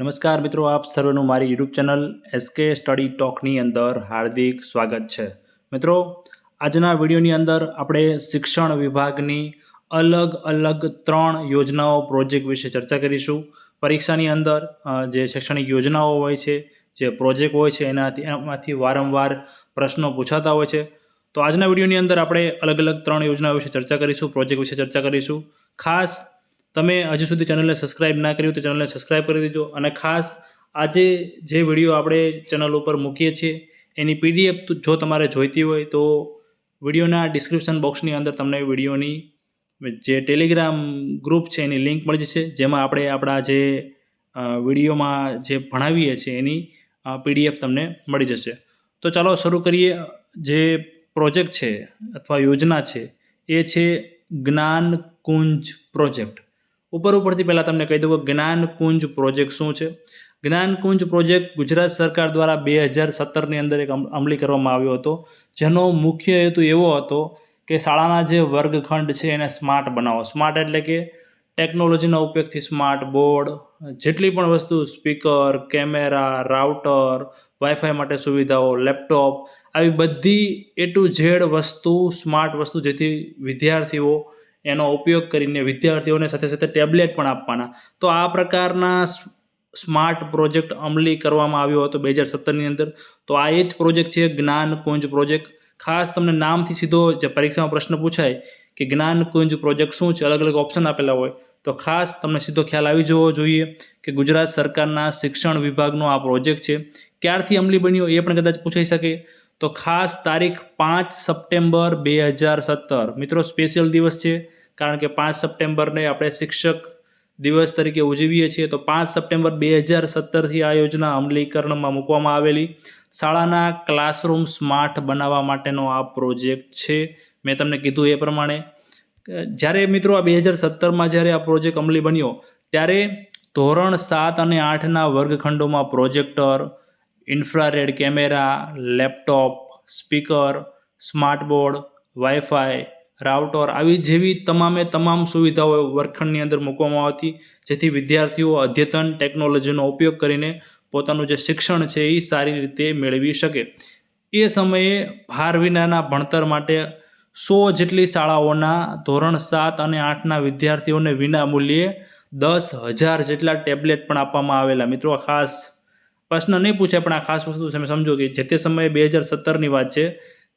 નમસ્કાર મિત્રો, આપ સર્વેનું મારી યુટ્યુબ ચેનલ એસકે સ્ટડી ટોકની અંદર હાર્દિક સ્વાગત છે। મિત્રો, આજના વિડીયોની અંદર આપણે શિક્ષણ વિભાગની અલગ અલગ 3 યોજનાઓ પ્રોજેક્ટ વિશે ચર્ચા કરીશું। પરીક્ષાની અંદર જે શૈક્ષણિક યોજનાઓ હોય છે, જે પ્રોજેક્ટ હોય છે, એમાંથી વારંવાર પ્રશ્નો પૂછાતા હોય છે। તો આજના વિડીયોની અંદર આપણે અલગ અલગ 3 યોજનાઓ વિશે ચર્ચા કરીશું, પ્રોજેક્ટ વિશે ચર્ચા કરીશું। ખાસ તમે હજુ સુધી ચેનલને સબસ્ક્રાઇબ ના કર્યું તો ચેનલને સબસ્ક્રાઇબ કરી દેજો। અને ખાસ આજે જે વિડીયો આપણે ચેનલ ઉપર મૂકીએ છીએ એની પીડીએફ જો તમારે જોઈતી હોય તો વિડીયોના ડિસ્ક્રિપ્શન બોક્સની અંદર તમને વિડીયોની જે ટેલિગ્રામ ગ્રુપ છે એની લિંક મળી જશે, જેમાં આપણે આપણા જે વિડીયોમાં જે ભણાવીએ છીએ એની પીડીએફ તમને મળી જશે। તો ચાલો શરૂ કરીએ। જે પ્રોજેક્ટ છે અથવા યોજના છે એ છે જ્ઞાનકુંજ પ્રોજેક્ટ। ઉપરથી પહેલાં તમને કહી દઉં કે જ્ઞાનકુંજ પ્રોજેક્ટ શું છે। જ્ઞાનકુંજ પ્રોજેક્ટ ગુજરાત સરકાર દ્વારા 2017ની અંદર એક અમલી કરવામાં આવ્યો હતો, જેનો મુખ્ય હેતુ એવો હતો કે શાળાના જે વર્ગખંડ છે એને સ્માર્ટ બનાવો। સ્માર્ટ એટલે કે ટેકનોલોજીના ઉપયોગથી સ્માર્ટ બોર્ડ, જેટલી પણ વસ્તુ, સ્પીકર, કેમેરા, રાઉટર, વાઈફાઈ માટે સુવિધાઓ, લેપટોપ, આવી બધી A to Z વસ્તુ, સ્માર્ટ વસ્તુ, જેથી વિદ્યાર્થીઓ એનો ઉપયોગ કરીને વિદ્યાર્થીઓને સાથે સાથે ટેબ્લેટ પણ આપવાના। તો આ પ્રકારના સ્માર્ટ પ્રોજેક્ટ અમલી કરવામાં આવ્યો હતો 2017ની અંદર। તો આ એ જ પ્રોજેક્ટ છે જ્ઞાનકુંજ પ્રોજેક્ટ। ખાસ તમને નામથી સીધો જે પરીક્ષામાં પ્રશ્ન પૂછાય કે જ્ઞાનકુંજ પ્રોજેક્ટ શું છે, અલગ અલગ ઓપ્શન આપેલા હોય, તો ખાસ તમને સીધો ખ્યાલ આવી જવો જોઈએ કે ગુજરાત સરકારના શિક્ષણ વિભાગનો આ પ્રોજેક્ટ છે। ક્યારથી અમલી બન્યો એ પણ કદાચ પૂછાઈ શકે। તો ખાસ તારીખ 5 સપ્ટેમ્બર 2017 મિત્રો સ્પેશિયલ દિવસ છે, કારણ કે 5 સપ્ટેમ્બરને આપણે શિક્ષક દિવસ તરીકે ઉજવીએ છીએ। તો 5 સપ્ટેમ્બર 2017થી આ યોજના અમલીકરણમાં મૂકવામાં આવેલી શાળાના ક્લાસરૂમ સ્માર્ટ બનાવવા માટેનો આ પ્રોજેક્ટ છે। મેં તમને કીધું એ પ્રમાણે જ્યારે મિત્રો આ 2017માં જ્યારે આ પ્રોજેક્ટ અમલી બન્યો ત્યારે ધોરણ 7 અને 8ના વર્ગખંડોમાં projector, infrared camera, laptop, speaker, smart board, wifi, router, આવી જેવી તમામ સુવિધાઓ વર્ગખંડની અંદર મૂકવામાં આવતી, જેથી વિદ્યાર્થીઓ અદ્યતન ટેકનોલોજીનો ઉપયોગ કરીને પોતાનું જે શિક્ષણ છે એ સારી રીતે મેળવી શકે। એ સમયે ભાર વિનાના ભણતર માટે 100 જેટલી શાળાઓના ધોરણ 7 અને 8ના વિદ્યાર્થીઓને વિના મૂલ્યે 10,000 જેટલા ટેબ્લેટ પણ આપવામાં આવેલા। મિત્રો ખાસ પ્રશ્ન નહીં પૂછાય, પણ આ ખાસ વસ્તુ તમે સમજો કે જે તે સમયે 2017ની વાત છે,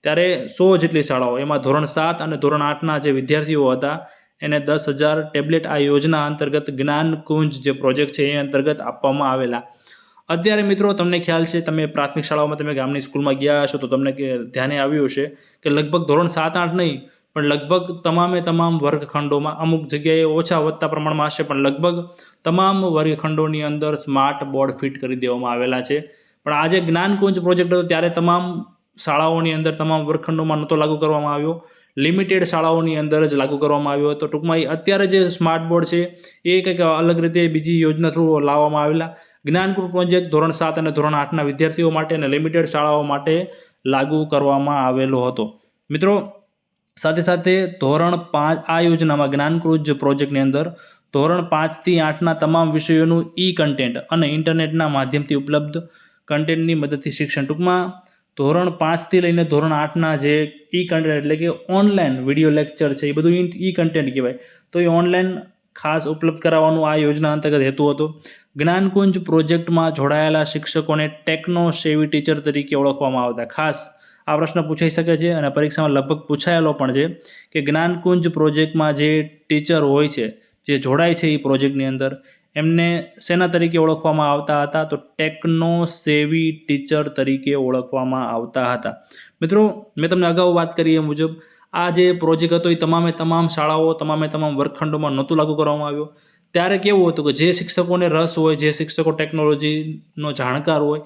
ત્યારે 100 જેટલી શાળાઓ, એમાં ધોરણ 7 અને ધોરણ 8ના જે વિદ્યાર્થીઓ હતા એને 10,000 ટેબ્લેટ આ યોજના અંતર્ગત જ્ઞાનકુંજ જે પ્રોજેક્ટ છે એ અંતર્ગત આપવામાં આવેલા। અત્યારે મિત્રો તમને ખ્યાલ છે, તમે પ્રાથમિક શાળાઓમાં, તમે ગામની સ્કૂલમાં ગયા હશો તો તમને ધ્યાને આવ્યું હશે કે લગભગ ધોરણ 7-8 નહીં પણ લગભગ તમામ વર્ગખંડોમાં, અમુક જગ્યાએ ઓછા વધતા પ્રમાણમાં હશે, પણ લગભગ તમામ વર્ગખંડોની અંદર સ્માર્ટ બોર્ડ ફિટ કરી દેવામાં આવેલા છે। પણ આ જે જ્ઞાનકુંજ પ્રોજેક્ટ હતો ત્યારે તમામ શાળાઓની અંદર, તમામ વર્ગખંડોમાં નહોતો લાગુ કરવામાં આવ્યો, લિમિટેડ શાળાઓની અંદર જ લાગુ કરવામાં આવ્યો હતો। ટૂંકમાં અત્યારે જે સ્માર્ટ બોર્ડ છે એ કંઈક અલગ રીતે બીજી યોજના થ્રુ લાવવામાં આવેલા। જ્ઞાનકુંજ પ્રોજેક્ટ ધોરણ 7 અને ધોરણ 8ના વિદ્યાર્થીઓ માટે અને લિમિટેડ શાળાઓ માટે લાગુ કરવામાં આવેલો હતો। મિત્રો સાથે સાથે ધોરણ 5 આ યોજનામાં જ્ઞાનકુંજ પ્રોજેક્ટની અંદર ધોરણ 5 થી 8ના તમામ વિષયોનું કન્ટેન્ટ અને ઇન્ટરનેટના માધ્યમથી ઉપલબ્ધ કન્ટેન્ટની મદદથી શિક્ષણ, ટૂંકમાં ધોરણ 5 થી લઈને ધોરણ 8ના જે કન્ટેન્ટ એટલે કે ઓનલાઈન વિડીયો લેક્ચર છે, એ બધું કન્ટેન્ટ કહેવાય। તો એ ઓનલાઈન ખાસ ઉપલબ્ધ કરાવવાનું આ યોજના અંતર્ગત હેતુ હતો। જ્ઞાનકુંજ પ્રોજેક્ટમાં જોડાયેલા શિક્ષકોને ટેકનો સેવી ટીચર તરીકે ઓળખવામાં આવતા। ખાસ આ પ્રશ્ન પૂછાઈ શકે છે અને પરીક્ષામાં લગભગ પૂછાયેલો પણ છે કે જ્ઞાનકુંજ પ્રોજેક્ટમાં જે ટીચર હોય છે, જે જોડાય છે એ પ્રોજેક્ટની અંદર, એમને શેના તરીકે ઓળખવામાં આવતા હતા? તો ટેકનો સેવી ટીચર તરીકે ઓળખવામાં આવતા હતા। મિત્રો મેં તમને અગાઉ વાત કરી એ મુજબ આ જે પ્રોજેક્ટ હતો એ તમામ શાળાઓ, તમામ વર્ગખંડોમાં નહોતું લાગુ કરવામાં આવ્યો। ત્યારે કેવું હતું કે જે શિક્ષકોને રસ હોય, જે શિક્ષકો ટેકનોલોજીનો જાણકાર હોય,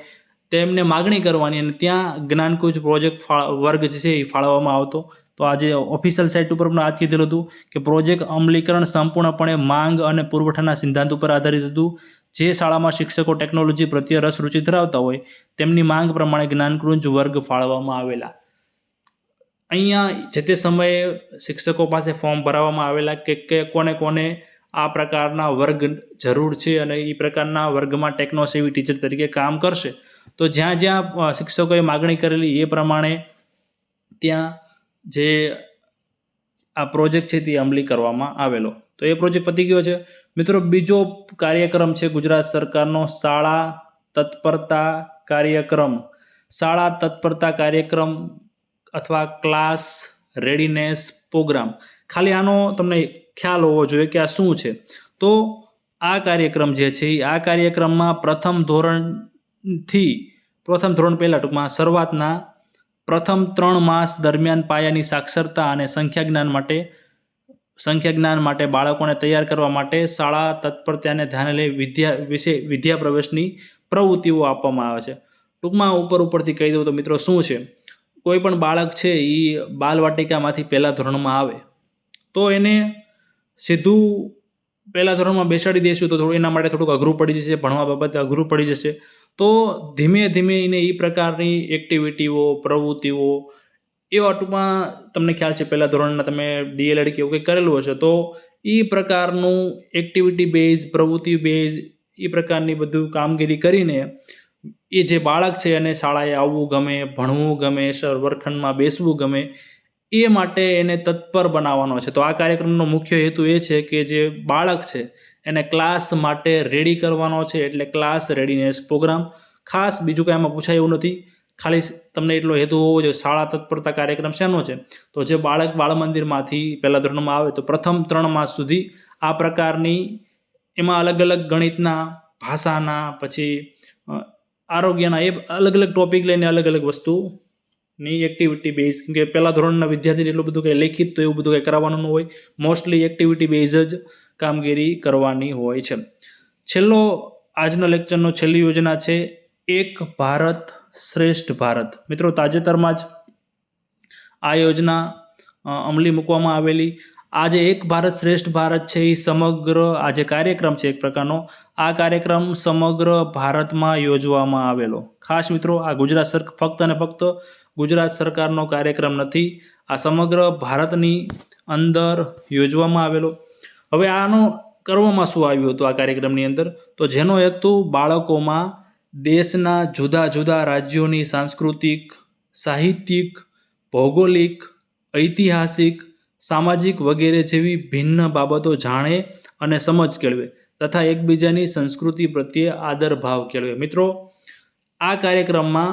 તેમને માગણી કરવાની અને ત્યાં જ્ઞાનકુંજ પ્રોજેક્ટ વર્ગ જે છે એ ફાળવવામાં આવતો। તો આજે ઓફિશિયલ સાઇટ ઉપર પણ આ કીધેલું હતું કે પ્રોજેક્ટ અમલીકરણ સંપૂર્ણપણે માંગ અને પુરવઠાના સિદ્ધાંત ઉપર આધારિત હતું। જે શાળામાં શિક્ષકો ટેકનોલોજી પ્રત્યે રસ રુચિ ધરાવતા હોય તેમની માંગ પ્રમાણે જ્ઞાનકુંજ વર્ગ ફાળવવામાં આવેલા। અહીંયા જે તે સમયે શિક્ષકો પાસે ફોર્મ ભરાવવામાં આવેલા કે કોને આ પ્રકારના વર્ગ જરૂર છે અને એ પ્રકારના વર્ગમાં ટેકનોસેવી ટીચર તરીકે કામ કરશે. તો જ્યાં જ્યાં શિક્ષકોએ માગણી કરેલી એ પ્રમાણે ત્યાં જે આ પ્રોજેક્ટ છે તે અમલી કરવામાં આવેલો. તો એ પ્રોજેક્ટ પતી ગયો છે. મિત્રો, બીજો કાર્યક્રમ છે ગુજરાત સરકારનો શાળા તત્પરતા કાર્યક્રમ. શાળા તત્પરતા કાર્યક્રમ અથવા ક્લાસ રેડીનેસ પ્રોગ્રામ. ખાલી આનો તમને ખ્યાલ હોવો જોઈએ કે આ શું છે. તો આ કાર્યક્રમ જે છે આ કાર્યક્રમમાં પ્રથમ ધોરણ પહેલાં ટૂંકમાં શરૂઆતના પ્રથમ 3 માસ દરમિયાન પાયાની સાક્ષરતા અને સંખ્યા જ્ઞાન માટે બાળકોને તૈયાર કરવા માટે શાળા તત્પરતાને ધ્યાને લઈ વિદ્યા પ્રવેશની પ્રવૃત્તિઓ આપવામાં આવે છે. ટૂંકમાં ઉપરથી કહી દઉં તો મિત્રો શું છે, કોઈ પણ બાળક છે એ બાલવાટિકામાંથી પહેલા ધોરણમાં આવે તો એને સીધું પહેલા ધોરણમાં બેસાડી દઈશું તો એના માટે થોડુંક અઘરું પડી જશે, ભણવા બાબતે અઘરું પડી જશે. તો ધીમે ધીમે એને એ પ્રકારની એક્ટિવિટીઓ પ્રવૃત્તિઓ એવા ટૂંકમાં તમને ખ્યાલ છે પહેલા ધોરણના તમે DLED કે એવું કંઈક કરેલું હશે તો એ પ્રકારનું એક્ટિવિટી બેઝ પ્રવૃત્તિ બેઝ એ પ્રકારની બધું કામગીરી કરીને એ જે બાળક છે એને શાળાએ આવવું ગમે, ભણવું ગમે, વર્ગખંડમાં બેસવું ગમે એ માટે એને તત્પર બનાવવાનો છે. તો આ કાર્યક્રમનો મુખ્ય હેતુ એ છે કે જે બાળક છે એને ક્લાસ માટે રેડી કરવાનો છે, એટલે ક્લાસ રેડીનેસ પ્રોગ્રામ. ખાસ બીજું કાંઈ એમાં પૂછાય એવું નથી, ખાલી તમને એટલો હેતુ હોવો જોઈએ. શાળા તત્પરતા કાર્યક્રમ શેનો છે, તો જે બાળક બાળ મંદિરમાંથી પહેલા ધોરણમાં આવે તો પ્રથમ 3 માસ સુધી આ પ્રકારની એમાં અલગ અલગ ગણિતના, ભાષાના, પછી આરોગ્યના એ અલગ અલગ ટોપિક લઈને અલગ અલગ વસ્તુની એક્ટિવિટી બેઝ. કેમ કે પહેલા ધોરણના વિદ્યાર્થીને એટલું બધું કંઈ લેખિત તો એવું બધું કંઈ કરાવવાનું ન હોય, મોસ્ટલી એક્ટિવિટી બેઝ જ કામગીરી કરવાની હોય છે. આજનો લેક્ચરનો છેલ્લી યોજના છે એક ભારત શ્રેષ્ઠ ભારત. મિત્રો, તાજેતરમાં જ આ યોજના અમલી મૂકવામાં આવેલી. આ જે એક ભારત શ્રેષ્ઠ ભારત છે એ સમગ્ર આ જે કાર્યક્રમ છે એક પ્રકારનો આ કાર્યક્રમ સમગ્ર ભારતમાં યોજવામાં આવેલો. ખાસ મિત્રો, આ ફક્ત અને ફક્ત ગુજરાત સરકારનો કાર્યક્રમ નથી, આ સમગ્ર ભારતની અંદર યોજવામાં આવેલો. હવે આનો કરવામાં શું આવ્યું હતું આ કાર્યક્રમની અંદર, તો જેનો હેતુ બાળકોમાં દેશના જુદા જુદા રાજ્યોની સાંસ્કૃતિક, સાહિત્યિક, ભૌગોલિક, ઐતિહાસિક, સામાજિક વગેરે જેવી ભિન્ન બાબતો જાણે અને સમજ કેળવે તથા એકબીજાની સંસ્કૃતિ પ્રત્યે આદર ભાવ કેળવે. મિત્રો, આ કાર્યક્રમમાં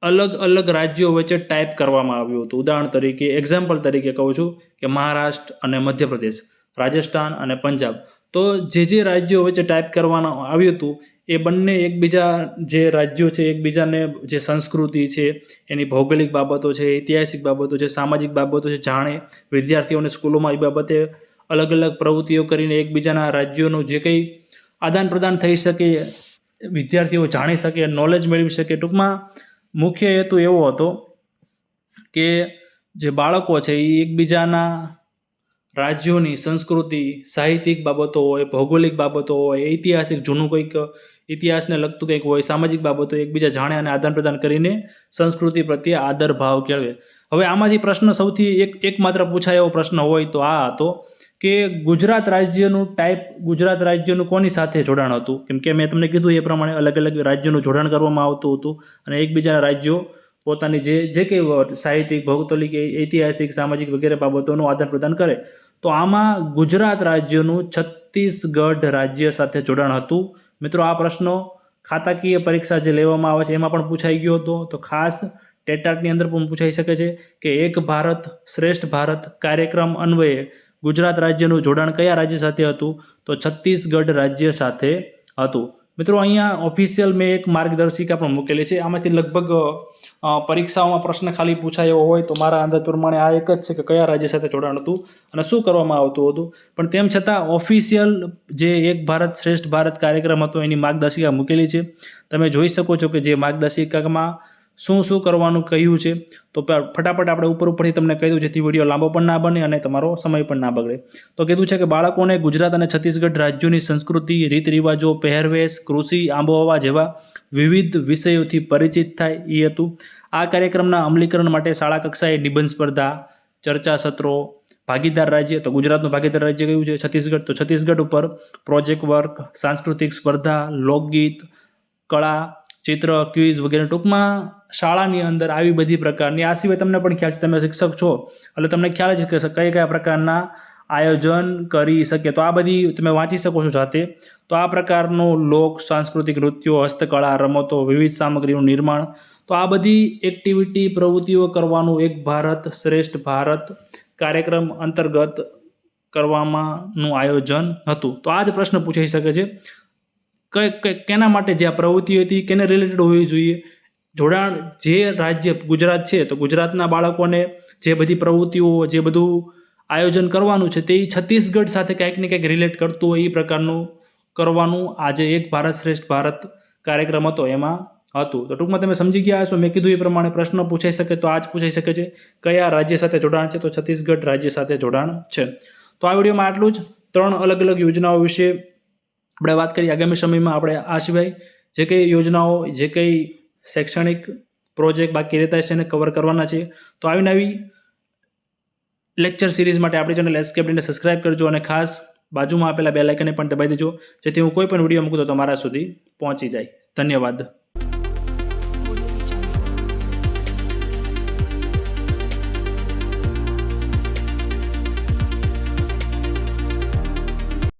અલગ અલગ રાજ્યો વચ્ચે ટાઈપ કરવામાં આવ્યું હતું. ઉદાહરણ તરીકે, એક્ઝામ્પલ તરીકે કહું છું કે મહારાષ્ટ્ર અને મધ્યપ્રદેશ, રાજસ્થાન અને પંજાબ. તો જે રાજ્યો વચ્ચે ટાઈપ કરવામાં આવ્યું હતું એ બંને એકબીજા જે રાજ્યો છે એકબીજાને જે સંસ્કૃતિ છે, એની ભૌગોલિક બાબતો છે, ઐતિહાસિક બાબતો છે, સામાજિક બાબતો છે જાણે, વિદ્યાર્થીઓને સ્કૂલોમાં એ બાબતે અલગ અલગ પ્રવૃત્તિઓ કરીને એકબીજાના રાજ્યોનું જે કંઈ આદાન પ્રદાન થઈ શકે, વિદ્યાર્થીઓ જાણી શકે, નોલેજ મેળવી શકે. ટૂંકમાં મુખ્ય હેતુ એવો હતો કે જે બાળકો છે એ એકબીજાના રાજ્યોની સંસ્કૃતિ, સાહિત્યિક બાબતો હોય, ભૌગોલિક બાબતો હોય, ઐતિહાસિક જૂનું કંઈક ઇતિહાસને લગતું કંઈક હોય, સામાજિક બાબતો એકબીજા જાણે અને આદાન પ્રદાન કરીને સંસ્કૃતિ પ્રત્યે આદર ભાવ કેળવે. હવે આમાંથી પ્રશ્ન સૌથી એકમાત્ર પૂછાય એવો પ્રશ્ન હોય તો આ હતો કે ગુજરાત રાજ્યનું કોની સાથે જોડાણ હતું. કેમ કે મેં તમને કીધું એ પ્રમાણે અલગ અલગ રાજ્યોનું જોડાણ કરવામાં આવતું હતું અને એકબીજાના રાજ્યો પોતાની જે કંઈ સાહિત્યિક, ભૌગોલિક, ઐતિહાસિક, સામાજિક વગેરે બાબતોનું આદાન પ્રદાન કરે. તો આમાં ગુજરાત રાજ્યનું છત્તીસગઢ રાજ્ય સાથે જોડાણ હતું. મિત્રો, આ પ્રશ્નો ખાતાકીય પરીક્ષા જે લેવામાં આવે છે એમાં પણ પૂછાઈ ગયો હતો. તો ખાસ ટેટાટની અંદર પણ પૂછાઈ શકે છે કે એક ભારત શ્રેષ્ઠ ભારત કાર્યક્રમ અન્વયે ગુજરાત રાજ્યનું જોડાણ કયા રાજ્ય સાથે હતું, તો છત્તીસગઢ રાજ્ય સાથે હતું. મિત્રો, અહીંયા ઓફિશિયલ મેં એક માર્ગદર્શિકા પણ મૂકેલી છે. આમાંથી લગભગ પરીક્ષાઓમાં પ્રશ્ન ખાલી પૂછાયો હોય તો મારા અંદાજ પ્રમાણે આ એક જ છે કે કયા રાજ્ય સાથે જોડાણ હતું અને શું કરવામાં આવતું હતું. પણ તેમ છતાં ઓફિશિયલ જે એક ભારત શ્રેષ્ઠ ભારત કાર્યક્રમ હતો એની માર્ગદર્શિકા મૂકેલી છે. તમે જોઈ શકો છો કે જે માર્ગદર્શિકામાં શું કરવાનું કહ્યું છે. તો ફટાફટ આપણે ઉપરથી તમને કહી દઉં જેથી વિડીયો લાંબો પણ ના બને અને તમારો સમય પણ ના બગડે. તો કીધું છે કે બાળકોને ગુજરાત અને છત્તીસગઢ રાજ્યોની સંસ્કૃતિ, રીત રિવાજો, પહેરવેશ, કૃષિ, આબોહવા જેવા વિવિધ વિષયોથી પરિચિત થાય એ હતું. આ કાર્યક્રમના અમલીકરણ માટે શાળા કક્ષાએ નિબંધ સ્પર્ધા, ચર્ચા સત્રો, ભાગીદાર રાજ્ય, તો ગુજરાતનું ભાગીદાર રાજ્ય કયું છે? છત્તીસગઢ. તો છત્તીસગઢ ઉપર પ્રોજેક્ટ વર્ક, સાંસ્કૃતિક સ્પર્ધા, લોકગીત, કળા, ચિત્ર, ક્વિઝ વગેરે, ટૂંકમાં શાળાની અંદર આવી બધી પ્રકારની, આ સિવાય તમને પણ ખ્યાલ છે, તમે શિક્ષક છો એટલે તમને ખ્યાલ છે કે કયા કયા પ્રકારના આયોજન કરી શકે. તો આ બધી તમે વાંચી શકો છો જાતે. તો આ પ્રકારનું લોક સાંસ્કૃતિક નૃત્યો, હસ્તકળા, રમતો, વિવિધ સામગ્રીનું નિર્માણ, તો આ બધી એક્ટિવિટી પ્રવૃત્તિઓ કરવાનું એક ભારત શ્રેષ્ઠ ભારત કાર્યક્રમ અંતર્ગત કરવામાંનું આયોજન હતું. તો આ જ પ્રશ્ન પૂછાઈ શકે છે, કેના માટે જે આ પ્રવૃત્તિ હતી કેને રિલેટેડ હોવી જોઈએ? જોડાણ, જે રાજ્ય ગુજરાત છે તો ગુજરાતના બાળકોને જે બધી પ્રવૃત્તિઓ, જે બધું આયોજન કરવાનું છે તે છત્તીસગઢ સાથે કંઈક ને કંઈક રિલેટ કરતું હોય એ પ્રકારનું કરવાનું આજે એક ભારત શ્રેષ્ઠ ભારત કાર્યક્રમ હતો એમાં હતું. તો ટૂંકમાં તમે સમજી ગયા હશો. મેં કીધું એ પ્રમાણે પ્રશ્ન પૂછાઈ શકે તો આ જ પૂછાઈ શકે છે, કયા રાજ્ય સાથે જોડાણ છે? તો છત્તીસગઢ રાજ્ય સાથે જોડાણ છે. તો આ વિડીયોમાં આટલું જ. 3 અલગ અલગ યોજનાઓ વિશે આપણે વાત કરી. આગામી સમયમાં આપણે આ સિવાય જે કંઈ યોજનાઓ, જે કંઈ શૈક્ષણિક પ્રોજેક્ટ બાકી રહેતા છે એને કવર કરવાના છે. તો આવીને આવી લેક્ચર સિરીઝ માટે આપણી ચેનલ એસકેબડીને સબસ્ક્રાઇબ કરજો અને ખાસ બાજુમાં આપેલા બેલ આઇકનને પણ દબાવી દેજો, જેથી હું કોઈ પણ વિડીયો મૂકું તો તમારા સુધી પહોંચી જાય. ધન્યવાદ.